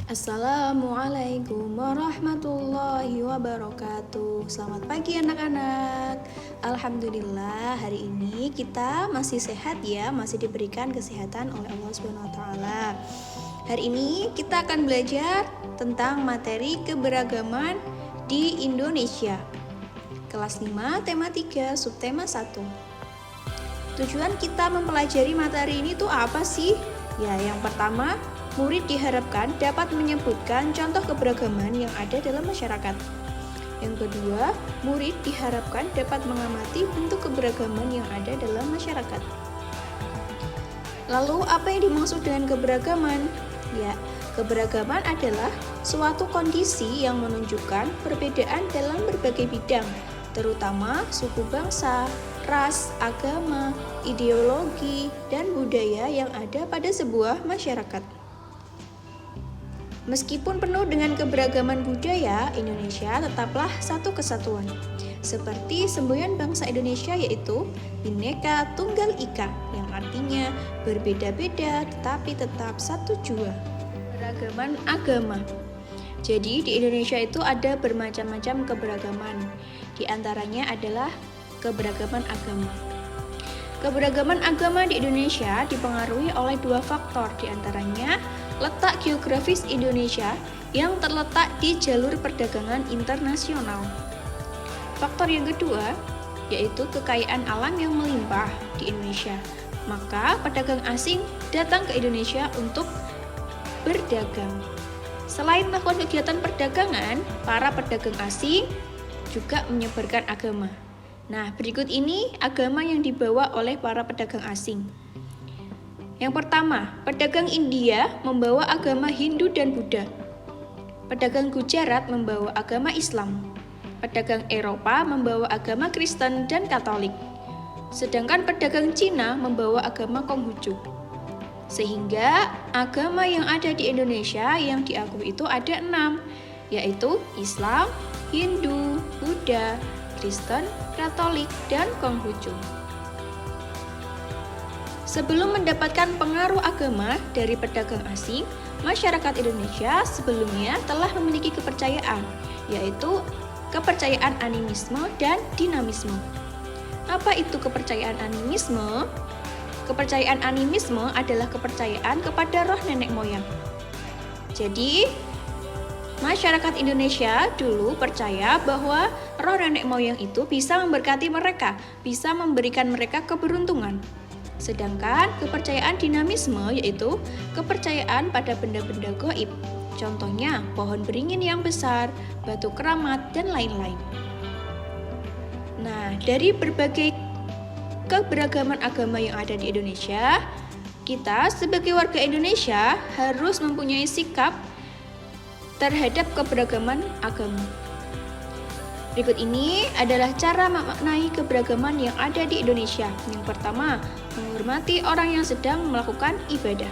Assalamualaikum warahmatullahi wabarakatuh. Selamat pagi anak-anak. Alhamdulillah hari ini kita masih sehat ya, masih diberikan kesehatan oleh Allah Subhanahu wa taala. Hari ini kita akan belajar tentang materi keberagaman di Indonesia. Kelas 5, tema 3, subtema 1. Tujuan kita mempelajari materi ini tuh apa sih? Ya, yang pertama, murid diharapkan dapat menyebutkan contoh keberagaman yang ada dalam masyarakat. Yang kedua, murid diharapkan dapat mengamati bentuk keberagaman yang ada dalam masyarakat. Lalu, apa yang dimaksud dengan keberagaman? Ya, keberagaman adalah suatu kondisi yang menunjukkan perbedaan dalam berbagai bidang, terutama suku bangsa, ras, agama, ideologi, dan budaya yang ada pada sebuah masyarakat. Meskipun penuh dengan keberagaman budaya, Indonesia tetaplah satu kesatuan. Seperti semboyan bangsa Indonesia yaitu Bhinneka Tunggal Ika, yang artinya berbeda-beda tetapi tetap satu jua. Keberagaman agama. Jadi di Indonesia itu ada bermacam-macam keberagaman. Di antaranya adalah keberagaman agama. Keberagaman agama di Indonesia dipengaruhi oleh dua faktor, di antaranya letak geografis Indonesia yang terletak di jalur perdagangan internasional. Faktor yang kedua yaitu kekayaan alam yang melimpah di Indonesia. Maka pedagang asing datang ke Indonesia untuk berdagang. Selain melakukan kegiatan perdagangan, para pedagang asing juga menyebarkan agama. Nah, berikut ini agama yang dibawa oleh para pedagang asing. Yang pertama, pedagang India membawa agama Hindu dan Buddha. Pedagang Gujarat membawa agama Islam. Pedagang Eropa membawa agama Kristen dan Katolik. Sedangkan pedagang Cina membawa agama Konghucu. Sehingga agama yang ada di Indonesia yang diakui itu ada 6, yaitu Islam, Hindu, Buddha, Kristen, Katolik, dan Konghucu. Sebelum mendapatkan pengaruh agama dari pedagang asing, masyarakat Indonesia sebelumnya telah memiliki kepercayaan, yaitu kepercayaan animisme dan dinamisme. Apa itu kepercayaan animisme? Kepercayaan animisme adalah kepercayaan kepada roh nenek moyang. Jadi, masyarakat Indonesia dulu percaya bahwa roh nenek moyang itu bisa memberkati mereka, bisa memberikan mereka keberuntungan. Sedangkan kepercayaan dinamisme yaitu kepercayaan pada benda-benda gaib. Contohnya pohon beringin yang besar, batu keramat, dan lain-lain. Nah, dari berbagai keberagaman agama yang ada di Indonesia, kita sebagai warga Indonesia harus mempunyai sikap terhadap keberagaman agama. Berikut ini adalah cara memaknai keberagaman yang ada di Indonesia. Yang pertama, menghormati orang yang sedang melakukan ibadah.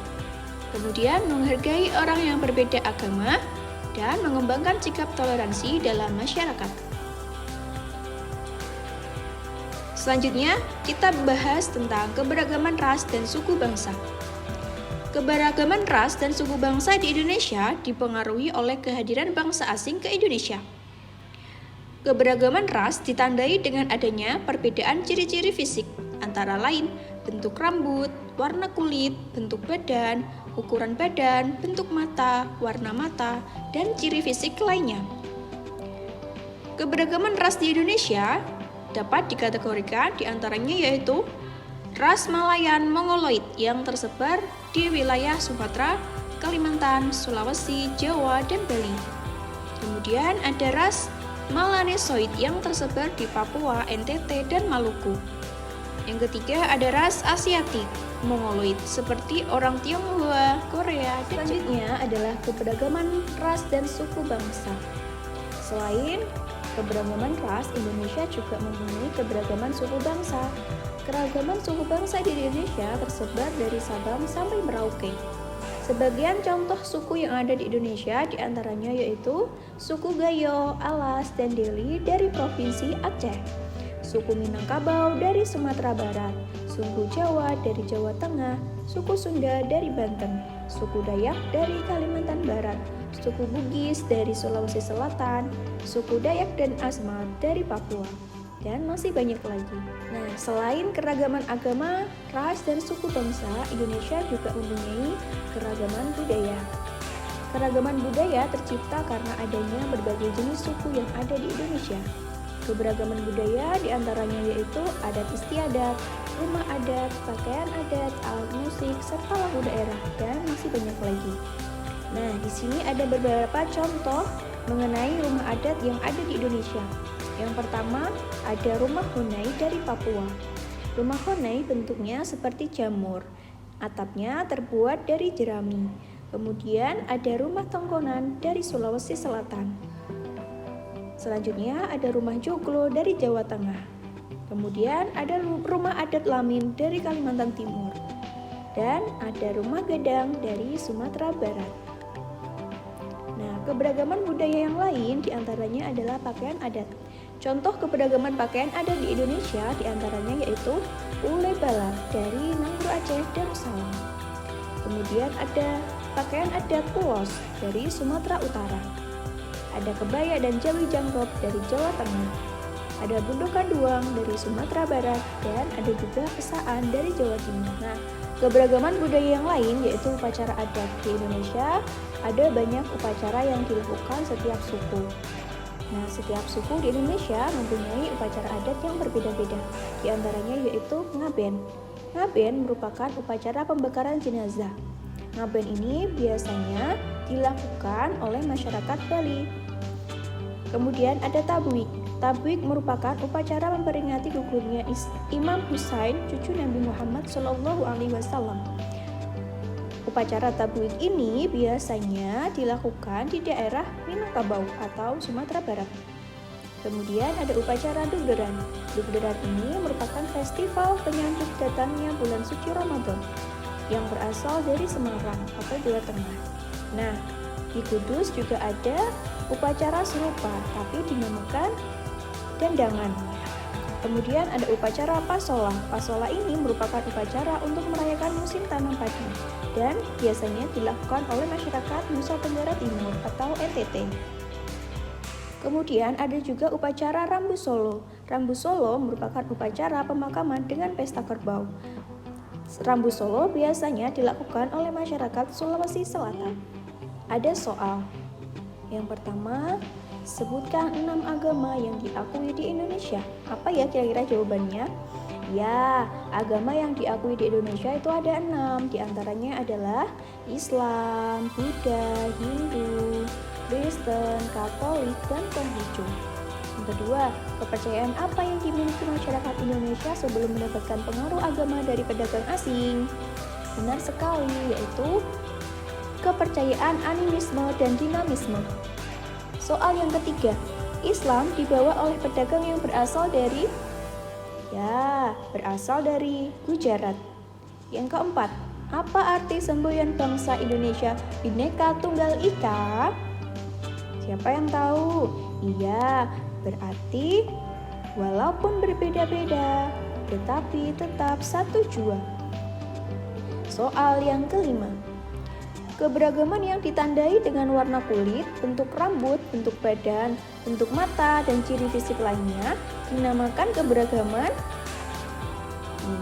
Kemudian, menghargai orang yang berbeda agama dan mengembangkan sikap toleransi dalam masyarakat. Selanjutnya, kita bahas tentang keberagaman ras dan suku bangsa. Keberagaman ras dan suku bangsa di Indonesia dipengaruhi oleh kehadiran bangsa asing ke Indonesia. Keberagaman ras ditandai dengan adanya perbedaan ciri-ciri fisik, antara lain bentuk rambut, warna kulit, bentuk badan, ukuran badan, bentuk mata, warna mata, dan ciri fisik lainnya. Keberagaman ras di Indonesia dapat dikategorikan diantaranya yaitu ras Malayan Mongoloid yang tersebar di wilayah Sumatera, Kalimantan, Sulawesi, Jawa, dan Bali. Kemudian ada ras Melanesoid yang tersebar di Papua, NTT, dan Maluku. Yang ketiga ada ras Asiatik Mongoloid seperti orang Tionghoa, Korea, dan selanjutnya adalah keberagaman ras dan suku bangsa. Selain keberagaman ras, Indonesia juga mempunyai keberagaman suku bangsa. Keragaman suku bangsa di Indonesia tersebar dari Sabang sampai Merauke. Sebagian contoh suku yang ada di Indonesia diantaranya yaitu suku Gayo, Alas, dan Deli dari Provinsi Aceh, suku Minangkabau dari Sumatera Barat, suku Jawa dari Jawa Tengah, suku Sunda dari Banten, suku Dayak dari Kalimantan Barat, suku Bugis dari Sulawesi Selatan, suku Dayak dan Asmat dari Papua, dan masih banyak lagi. Nah, selain keragaman agama, ras, dan suku bangsa, Indonesia juga mempunyai keragaman budaya. Keragaman budaya tercipta karena adanya berbagai jenis suku yang ada di Indonesia. Keberagaman budaya diantaranya yaitu adat istiadat, rumah adat, pakaian adat, alat musik, serta lagu daerah, dan masih banyak lagi. Nah, di sini ada beberapa contoh mengenai rumah adat yang ada di Indonesia. Yang pertama, ada rumah Honai dari Papua. Rumah Honai bentuknya seperti jamur. Atapnya terbuat dari jerami. Kemudian ada rumah Tongkonan dari Sulawesi Selatan. Selanjutnya ada rumah Joglo dari Jawa Tengah. Kemudian ada rumah adat Lamin dari Kalimantan Timur. Dan ada rumah Gadang dari Sumatera Barat. Nah, keberagaman budaya yang lain diantaranya adalah pakaian adat. Contoh keberagaman pakaian adat di Indonesia diantaranya yaitu Ule Bala dari Nanggro Aceh Darussalam. Kemudian ada pakaian adat Ulos dari Sumatera Utara. Ada kebaya dan jawi jangkep dari Jawa Tengah. Ada bundo kanduang dari Sumatera Barat dan ada juga pesaan dari Jawa Timur. Nah, keberagaman budaya yang lain yaitu upacara adat di Indonesia. Ada banyak upacara yang dilakukan setiap suku. Nah, setiap suku di Indonesia mempunyai upacara adat yang berbeda-beda. Di antaranya yaitu ngaben. Ngaben merupakan upacara pembakaran jenazah. Ngaben ini biasanya dilakukan oleh masyarakat Bali. Kemudian ada tabwik. Tabwik merupakan upacara memperingati gugurnya Imam Husain, cucu Nabi Muhammad SAW. Upacara tabwik ini biasanya dilakukan di daerah Minangkabau atau Sumatera Barat. Kemudian ada upacara Dugderan. Dugderan ini merupakan festival penyambut datangnya bulan suci Ramadan yang berasal dari Semarang atau Jawa Tengah. Nah, di Kudus juga ada upacara serupa tapi dinamakan dandangan. Kemudian ada upacara Pasola. Pasola ini merupakan upacara untuk merayakan musim tanam padi dan biasanya dilakukan oleh masyarakat Nusa Tenggara Timur atau NTT. Kemudian ada juga upacara Rambu Solo. Rambu Solo merupakan upacara pemakaman dengan pesta kerbau. Rambu Solo biasanya dilakukan oleh masyarakat Sulawesi Selatan. Ada soal. Yang pertama, sebutkan 6 agama yang diakui di Indonesia. Apa ya kira-kira jawabannya? Ya, agama yang diakui di Indonesia itu ada 6. Di antaranya adalah Islam, Buddha, Hindu, Kristen, Katolik, dan Konghucu. Yang kedua, kepercayaan apa yang dimiliki masyarakat Indonesia sebelum mendapatkan pengaruh agama dari pedagang asing? Benar sekali, yaitu kepercayaan animisme dan dinamisme. Soal yang ketiga, Islam dibawa oleh pedagang yang berasal dari Gujarat. Yang keempat, apa arti semboyan bangsa Indonesia Bhinneka Tunggal Ika? Siapa yang tahu? Iya, berarti walaupun berbeda-beda, tetapi tetap satu jua. Soal yang kelima, keberagaman yang ditandai dengan warna kulit, bentuk rambut, bentuk badan, bentuk mata, dan ciri fisik lainnya dinamakan keberagaman.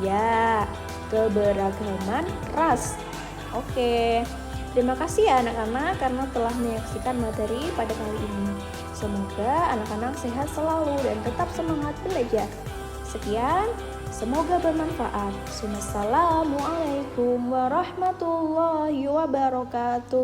Iya, keberagaman ras. Oke, terima kasih ya anak-anak karena telah menyaksikan materi pada kali ini. Semoga anak-anak sehat selalu dan tetap semangat belajar. Sekian, semoga bermanfaat. Wassalamualaikum warahmatullahi wabarakatuh.